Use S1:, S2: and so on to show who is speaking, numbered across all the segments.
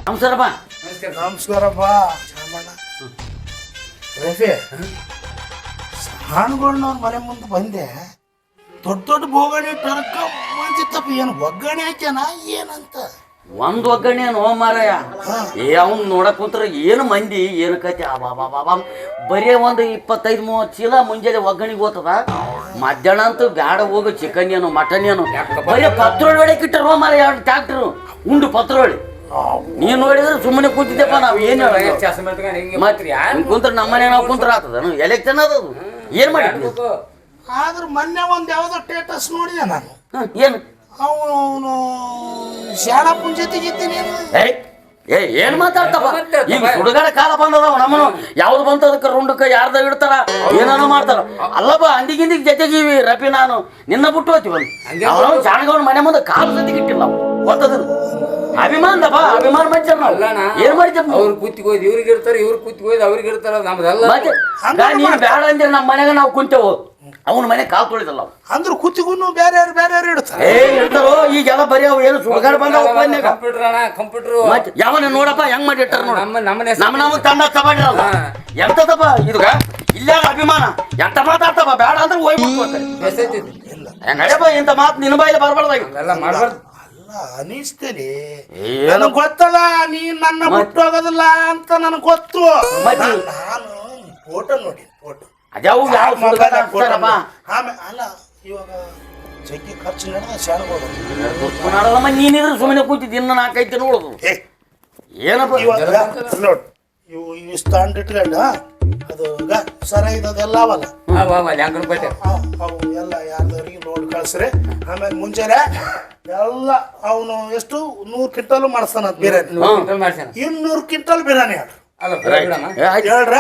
S1: ನಮಸ್ಕಾರಪ್ಪ.
S2: ನಮಸ್ಕಾರಪ್ಪ ಚಾಮಣ್ಣ. ರಫಿ ಸಾಣುಗಳನ್ನವ್ರ ಮನೆ ಮುಂದೆ ಬಂದೆ. ದೊಡ್ಡ ದೊಡ್ಡ ಬೋಗಣಿ ಟರ್ಕ ಮಂಜಿತ್ತಪ್ಪ. ಏನು ಒಗ್ಗರಣೆ ಹಾಕ್ಯಾನ ಏನಂತ?
S1: ಒಂದು ಒಗ್ಗರಣೆ ನೋ ಮಾರಾಯ. ಅವ್ನು ನೋಡಕ್ ಕುಂತ್ರ ಏನು ಮಂದಿ ಏನು ಕತೆ ಬಾಬಾ ಬರೀ ಒಂದು 25-30 ಚೀಲ ಮುಂಜಾನೆ ಒಗ್ಗಣಿಗೆ ಹೋಗ್ತದ. ಮಧ್ಯಾಹ್ನ ಅಂತೂ ಬ್ಯಾಡ ಹೋಗು ಚಿಕನ್ ಏನು ಮಟನ್ ಏನು ಬರೀ ಪತ್ರೊಳಿ ಹೊಡಕ್ ಇಟ್ಟರು ಮಾರ 2 ಟ್ಯಾಕ್ಟ್ರು ಉಂಡು ಪತ್ರೊಳಿ. ನೀನ್ ನೋಡಿದ್ರೆ ಸುಮ್ಮನೆ ಕೂತಿದ್ದೆಪ್ಪ. ನಾವ್ ಏನ್ ಕುಂತ್ರ ನಮ್ಮನೆ ನಾವು ಕುಂತ್ರ ಆಗ್ತದ ಎಲೆಕ್ಷನ್ ಅದದು ಏನ್ ಮಾಡಿ.
S2: ಆದ್ರೆ ಮೊನ್ನೆ ಒಂದ್ ಯಾವ್ದೋ ಸ್ಟೇಟಸ್ ನೋಡಿದೆ ನಾನು.
S1: ಏನು
S2: ಅವನು ಶಾಣಪ್ಪನ ಜೊತೆಗಿದ್ದೀನಿ.
S1: ಏನ್ ಮಾತಾಡ್ತಪ್ಪ ಈಗ ಹುಡುಗರ ಕಾಲ ಬಂದದ. ನಮ್ಮನು ಯಾವ್ದು ಬಂತದಕ್ಕೆ ರುಂಡಕ್ಕ ಯಾರ್ದ ಇಡ್ತಾರ ಏನಾನ ಮಾಡ್ತಾರ. ಅಲ್ಲಪ್ಪ ಅಂದಿಗಿಂದಿಗೆ ಜೊತೆಗೀವಿ ರಫಿ ನಾನು ನಿನ್ನ ಬಿಟ್ಟು ಹೋಗ್ತೀವಿ. ಅವ್ನು ಜಾಣಗೌಡ ಮನೆ ಮುಂದೆ ಕಾಲು ಜೊತೆಗೆ ಇಟ್ಟಿಲ್ಲ ಗೊತ್ತದ. ಅಭಿಮಾನದಪ್ಪ ಅಭಿಮಾನ ಮನುಷ್ಯರ್ ನಾವು ಏನ್ ಮಾಡಿದ್ದೆ.
S3: ಅವ್ರು ಕೂತ್ಕೋಯ್ದು ಇವ್ರಿಗೆ ಇರ್ತಾರೆ, ಇವ್ರು ಕೂತ್ಕೋಯ್ದು ಅವ್ರಿಗೆ ಇರ್ತಾರ. ನಮ್ದಲ್ಲ
S1: ನೀನ್ ಬೇಡ ಅಂದ್ರೆ ನಮ್ಮ ಮನೆಗೆ ನಾವು ಕುಂತೇವು. ಅವನ ಮನೆ ಕಾಲು ತೊಳಿದಲ್ಲ.
S2: ಅಂದ್ರೆ ಕುತ್ತಿಗೂ ಬೇರೆ ಯಾರು ಇಡ್ತಾರೆ.
S1: ಇಡ್ತಾರೋ ಈಗೆಲ್ಲ ಬರೀ ಅವು ಏನು ಸುಳ್ಗಾರ ಬಂದವ.
S3: ಕಂಪ್ಯೂಟರ್
S1: ಯಾವನ ನೋಡಪ್ಪ ಹೆಂಗ್ ಮಾಡಿ ಇಟ್ಟಾರ ನೋಡ. ನಮ್ಮ ತಂಡ ತಗೊಂಡಿರಲ್ಲ ಎಂತದಪ್ಪ ಇದು ಇಲ್ಲ ಅಭಿಮಾನ ಎಂತ ಮಾತಾಡ್ತಪ್ಪ. ಬೇಡ ಅಂದ್ರೆ ಹೋಗ್ಬಿಟ್ಟು ಹೆಂಗಪ್ಪ ಇಂಥ ಮಾತು ನಿನ್ನ ಬಾಯಿಲೆ ಬರ್ಬಾರ್ದಾಗಿ
S3: ಮಾಡ್ಬಾರ್ದು.
S2: ಅನಿಸ್ತೇನೆ ನನಗ್ ಗೊತ್ತಲ್ಲ ನೀನ್ ನನ್ನ ಬಿಟ್ಟು ಹೋಗೋದಿಲ್ಲ ಅಂತ ನನಗ್ ಗೊತ್ತು. ನಾನು ಫೋಟೋ ನೋಡಿ ಫೋಟೋ ಅಲ್ಲ ಇವಾಗ ಜಗ್ಗಿ ಖರ್ಚು ನಡೆದ ಶಾಣಗೋದು
S1: ನೀನಿದ್ರೆ ಸುಮ್ಮನೆ ಕೂತಿದ್ದು ಇನ್ನು 4-5 ನೋಡುದು ಏನಪ್ಪ
S2: ನೋಡ್. ಇವು ಸ್ಟ್ಯಾಂಡ್ ಇಟ್ಕೊಂಡ ಅದು ಸರ ಇದೆಲ್ಲ ಅವಲ್ಲ ಅವು ಎಲ್ಲ ಯಾರ್ದವ್ರಿಗೆ ನೋಡಿ ಕಳ್ಸ್ರಿ. ಆಮೇಲೆ ಮುಂಚೆನೆ ಎಲ್ಲ ಅವನು ಎಷ್ಟು 100 ಕ್ವಿಂಟಲ್ ಮಾಡಿಸ್ತಾನ ಬಿರಿಯಾನಿ. 200 ಕ್ವಿಂಟಲ್ ಬಿರಿಯಾನಿ ಹೇಳ್ರ.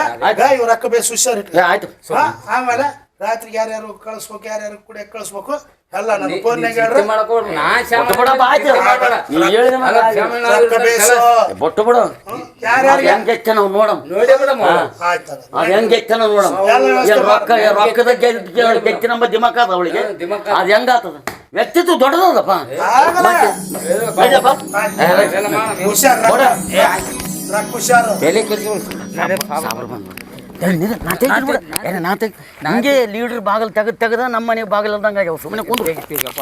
S2: ಇವ್ರ ಅಕ್ಕ ಬೇಸ್ ಹುಷಾರ್
S1: ಆಯ್ತು.
S2: ಆಮೇಲೆ ರಾತ್ರಿಗೆ ಯಾರ್ಯಾರು ಕಳಿಸ್ಬೇಕು ಯಾರ್ಯಾರು ಕೂಡ ಕಳಿಸ್ಬೇಕು ಎಲ್ಲ ನನ್ನ ಫೋನ್ಯಾಗ ಹೇಳ್ರಿ.
S1: ಬೊಟ್ಟು ಬಿಡು ಹೆಂಗ್ ಹೆಚ್ಚ ನಾವು ನೋಡಮ್ ಅದ್ ಹೆಂಗ್ ಹೆಚ್ಚ ನಾವು ನೋಡಮ್. ರೊಕ್ಕದ ಹೆಚ್ಚಿನ ನಮ್ಮ ದಿಮಾಕ್ ಅದ ಅವಳಿಗೆ. ಅದ್ ಹೆಂಗ ಆತದ ವ್ಯಕ್ತಿತ್ವ ದೊಡ್ಡದಪ್ಪ. ನಂಗೆ ಲೀಡರ್ ಬಾಗಲ್ ತೆಗದ ನಮ್ಮ ಮನೆ ಬಾಗಲ್ ಅಂದಂಗ ಆಗ್ಯಾವ. ಸುಮ್ಮನೆ ಕುಂದು ಹೇಗಿರ್ತೀವಪ್ಪ.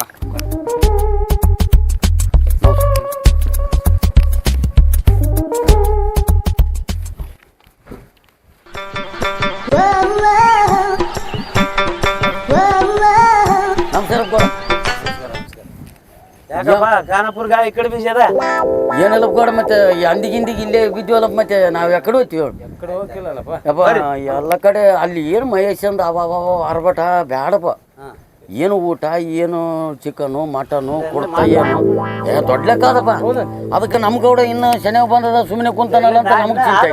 S4: ಖಾನಾಪುರ ಗಾಳಿ ಈ ಕಡೆ ಬೀಜ ಅದ
S1: ಏನೆಲ್ಲ ಕೂಡ ಮತ್ತೆ ಅಂದಿಗಿಂದಿಗೆ ಇಲ್ಲೇ ಬಿದ್ವಲ್ಲ. ಮತ್ತೆ ನಾವ್ ಎಕಡೆ ಹೋಗ್ತೀವಿ ಎಲ್ಲ ಕಡೆ ಅಲ್ಲಿ ಏನು ಮಹೇಶ್ ಅಂದ ಅರ್ಬಟ ಬ್ಯಾಡಪ್ಪ. ಏನು ಊಟ ಏನು ಚಿಕನು ಮಟನು ಕೊಡ್ತಾ ಏನು ದೊಡ್ಡ ಲೆಕ್ಕ ಅದಪ್ಪ. ಅದಕ್ಕೆ ನಮ್ ಗೌಡ ಇನ್ನು ಶನಿಯಾಗ ಬಂದದ ಸುಮ್ಮನೆ ಕುಂತಾನಲ್ಲ ಅಂತ ನಮ್ಗೆ ಚಿಂತೆ.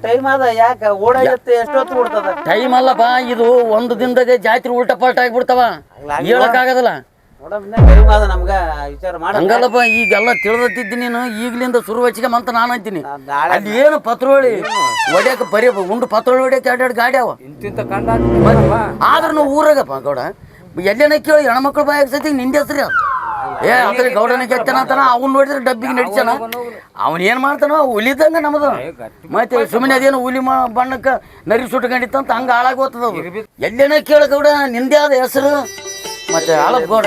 S4: ಟೈಮ್ ಅದ ಯಾಕೆ ಓಡಾಡುತ್ತೆ ಎಷ್ಟೊತ್ತು ಕೊಡ್ತದ
S1: ಟೈಮ್ ಅಲ್ಲಪ್ಪ. ಇದು ಒಂದು ದಿನದಾಗೆ ಜಾತ್ರೆ ಉಲ್ಟಾ ಪಲ್ಟ ಆಗಿಬಿಡ್ತಾವ ಹೇಳಕ್ಕಾಗದಲ್ಲ. ಹಂಗಲ್ಲಪ್ಪ ಈಗೆಲ್ಲ ತಿಳಿದಿದ್ದು ನೀನು ಈಗ್ಲಿಂದ ಶುರು ಹಚ್ಚಿಗೆ ಅಂತ ನಾನು ಅಂತೀನಿ. ಅಲ್ಲಿ ಏನು ಪತ್ರೊಳಿ ಹೊಡ್ಯಕ ಬರೀ ಉಂಡು ಪತ್ರೊಳಿ ಹೊಡ್ಯಕ 2 ಗಾಡಿ ಅವ ಆದ್ರೂ ನಾವು ಊರಾಗಪ್ಪ ಗೌಡ ಎಲ್ಲೇನ ಕೇಳಿ ಹೆಣ್ಮಕ್ಳು ಬಾಯಾಗ ಸತಿ ನಿಂದೆ ಹೆಸ್ರಿ ಅದು. ಅದ್ರ ಗೌಡನ ಕೆತ್ತನ ಅಂತಾನ. ಅವ್ನು ನೋಡಿದ್ರೆ ಡಬ್ಬಿಗೆ ನಡಿತಾನ. ಅವನ್ ಏನ್ ಮಾಡ್ತಾನೋ ಹುಲಿದಂಗ ನಮ್ದು. ಮತ್ತೆ ಸುಮ್ಮನೆ ಅದೇನು ಹುಲಿ ಬಣ್ಣಕ್ಕ ನರಿ ಸುಟ್ಕೊಂಡಿತ್ತಂತ ಹಂಗ ಹಾಳಾಗೋತದ. ಎಲ್ಲೇನ ಕೇಳ ಗೌಡ ನಿಂದೆ ಆದ ಹೆಸರು ಮತ್ತೆ ಹಾಳಪ್ ಗೌಡ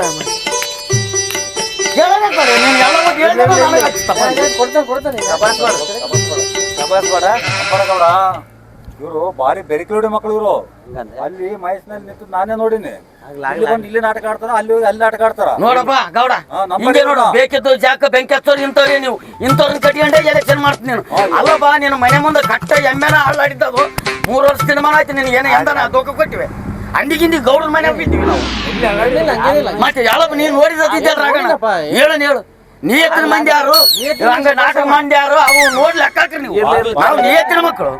S5: ಇವರು ಬಾರಿ ಬೆರಿಕಲೋಡಿ ಮಕ್ಕಳು ಇವರು. ಅಲ್ಲಿ ಮಹೇಶ್ನಲ್ಲಿ ನಿಂತು ನಾನೇ ನೋಡಿನಿ. ಇಲ್ಲಿ ನಾಟಕ ಆಡ್ತಾರ ಅಲ್ಲಿ ನಾಟಕ ಆಡ್ತಾರ
S1: ನೋಡಪ್ಪ ಗೌಡ. ಬೇಕಿದ್ದು ಜಾಕ ಬೆಂಕಿ ಹಚ್ಚೋರು ಇಂಥವ್ರಿ ನೀವು ಇಂಥವ್ರನ್ನ ಕಟ್ಕೊಂಡೆ ಎಲೆಕ್ಷನ್ ಮಾಡ್ತೀನಿ ನೀನು. ಅಲ್ಲಪ್ಪ ನೀನು ಮನೆ ಮುಂದೆ ಕಟ್ಟ ಎಮ್ಮೆನ ಹಾಳಾಡಿದ್ದದು 3 ವರ್ಷ ದಿನಮಾನ ಆಯ್ತು. ನಿನಗೆ ಏನೋ ಎಂದನ ದೋಖ ಕೊಟ್ಟಿವೆ. ಅಂಡಿಗಿಂದಿ ಗೌಡನ ಮನೆ ಬಿದ್ದೀವಿ ನಾವು. ಮತ್ತೆ ಯಾಳಪ್ಪ ನೀನು ನೋಡಿದ ಹೇಳು ನಿಯತ್ತಿನ ಮಂದಿ ಯಾರು ಹಂಗ ನಾಟಕ ಮಂದಿ ಯಾರು ಅವು ನೋಡಿ ಲೆಕ್ಕಾಕ್ರಿ ನೀವು. ನಾವು ನಿಯತ್ತಿನ ಮಕ್ಕಳು.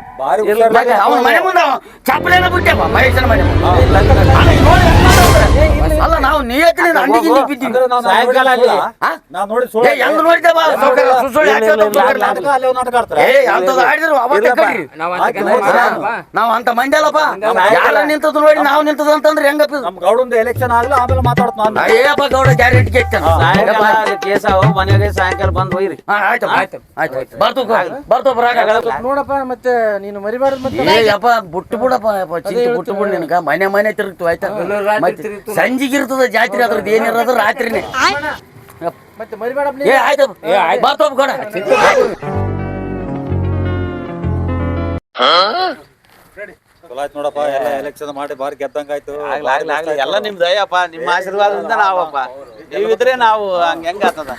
S1: ಅವನ ಮನೆ ಮುಂದೆ ಚಪ್ಪಲೇನ ಬಿಟ್ಟೆಪ್ಪ ಮಹೇಶನ ಮನೆ ಮುಂದೆ ನೋಡಿ ಅಲ್ಲ ನಾವು ನಿಯತ್ತಿನ ಅಂಡಿಗೆ ಬಿದ್ದೀವಿ.
S5: ಅಂದ್ರೆ ನಾನು
S4: ಸಾಯಂಕಾಲ
S5: ನೋಡಿ
S4: ಅಲ್ಲಿ.
S1: ಹಾ?
S5: ನಾನು ನೋಡಿ
S1: ಏ ಹೆಂಗ್ ನೋಡಿದ್ದೆ ಬಾ ಸೌಕರ್ಯ ಸುಳ್ಳು ಯಾಕೆ ಹೇಳ್ತಾವ್ ಸೌಕರ್ಯ?
S5: ನಾಟಕ ಅಲ್ಲಿ ನಾಟಕ ಆಡ್ತಾರೆ
S1: ಏ ಅಂತದ್ ಆಡಿದ್ರು ಅವತ್ತೇ ಕಡ್ರಿ. ನಾವ್ ಅಂತ ಮಂದಿ ಅಲ್ಲಪ್ಪ. ಯಾರ ನಿಂತದ್ ನೋಡಿ ನಾವು ನಿಂತದ ಅಂತಂದ್ರೆ ಹೆಂಗಪ್ಪ ಇದು?
S5: ನಮ್ ಗೌಡಂದು ಎಲೆಕ್ಷನ್ ಆಗ್ಲಿ ಆಮೇಲೆ ಮಾತಾಡ್ತ ನಾನು
S1: ಅಯ್ಯಪ್ಪ ಗೌಡ ಗ್ಯಾರಂಟಿ ಗೆದ್ದಾನ.
S4: ಸಾಯಂಕಾಲ ಕೇಸಾವ ಮನೆಗೆ ಸಾಯಂಕಾಲ ಬಂದು ಒಯ್ರಿ.
S1: ಆಯ್ತು ಆಯ್ತು ಬರ್ತು ಬರಾಗ
S6: ನೋಡಪ್ಪ ಮತ್ತೆ ನೀನು ಮರಿಬಾರ್ದು ಮತ್ತೆ.
S1: ಏ ಯಪ್ಪ ಬಿಟ್ಟು ಬಿಡಪ್ಪ ಚಿಂತೆ ಬಿಟ್ಟು ಬಿಡು ನಿನಗ ಮನೆ ತಿರುಗ್ತು ಆಯ್ತಾ ಮತ್ತೆ ಸಂಜಿಗೆ ಇರ್ತದ ಜಾತ್ರೆ ಅದ್ರದ್ದು ಏನಿರೋದು ರಾತ್ರಿನೇ.
S6: ಮತ್ತೆ ಮರಿಬೇಡಪ್ಪ
S1: ಏ ಆಯ್ತು ಬರ್ತೋಪ್ ಗೌಡ.
S5: ಚಲೋ ಆಯ್ತು ನೋಡಪ್ಪ ಎಲ್ಲ ಎಲೆಕ್ಷನ್ ಮಾಡಿ ಬಾರಿ ಗೆದ್ದಂಗ ಆಯ್ತು
S4: ಆಗ್ಲಿ ಎಲ್ಲ ನಿಮ್ ದಯಪ್ಪ ನಿಮ್ಮ ಆಶೀರ್ವಾದದಿಂದ ನಾವಪ್ಪ ನೀವಿದ್ರೆ ನಾವು ಹೆಂಗ ಆತದ.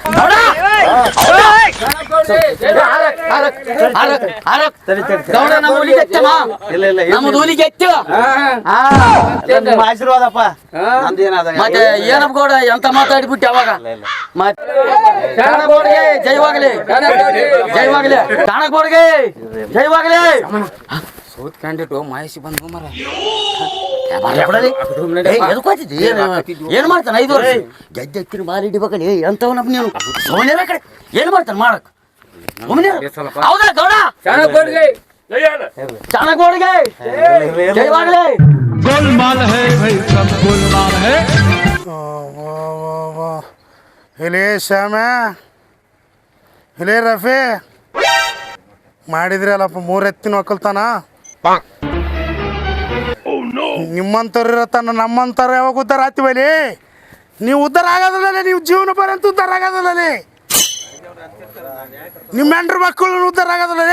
S1: ಗೌಡ ನಮ್ಮ ಊರಿಗೆ ಎತ್ತಮ್ಮ.
S4: ಇಲ್ಲ
S1: ನಮ್ಮ ಊರಿಗೆ ಎತ್ತು.
S4: ನಿಮ್ಮ ಆಶೀರ್ವಾದಪ್ಪ ನಂದೇನಾದ
S1: ಮತ್ತೆ ಏನಪ್ಪ ಗೌಡ ಎಂತ ಮಾತಾಡ್ಬಿಟ್ಟು ಅವಾಗ ಮತ್ತೆ ಚಾಣಗೋಡ್ಗೆ ಜೈವಾಗ್ಲಿ ಜೈವಾಗ್ಲಿ ಚಾಣಗೋಡ್ಗೆ ಜೈವಾಗ್ಲಿ.
S3: ಸೌತ್ ಕ್ಯಾಂಡಿಡೇಟ್ ಮಾಹಿಸಿ ಬಂದು ಮರ
S1: ಏನ್ ಮಾಡ್ತಾನ 5 ವರ್ಷ ಗೆದ್ದ ಎತ್ತಿನ ಬಾಲ್ ಹಿಡಿಬೇಕಲ್ಲಿ ಎಂತವನಪ್ಪ ನೀನು ಸೋನ್ಯರ ಕಡೆ ಏನ್ ಮಾಡ್ತಾನ ಮಾಡಕ್ ಹೌದಾ ಗೌಡ ಚಾಣಗೋಡ್ಗೆ ಜೈವಾಗ್ಲಿ.
S2: ಇಲೇ ಶ್ಯಾಮ ಇಲೇ ರಫಿ ಮಾಡಿದ್ರಿ ಅಲ್ಲಪ್ಪ 3 ಎತ್ತಿನ ಒಕ್ಕಲ್ತಾನ. ನಿಮ್ಮಂತವ್ರು ಇರತ್ತಾನ ನಮ್ಮಂತವ್ರು ಯಾವಾಗ ಉದ್ಧಾರ ಆಗ್ತೀವಲ್ಲಿ? ನೀವು ಉದ್ಧಾರ ಆಗೋದಿಲ್ಲ, ನೀವು ಜೀವನ ಪರ್ಯಂತ ಉದ್ಧಾರ ಆಗೋದಿಲ್ಲ, ನಿಮ್ಮ ಹೆಂಡ್ರ ಮಕ್ಕಳು ಉದ್ಧಾರ ಆಗೋದಿಲ್ಲ.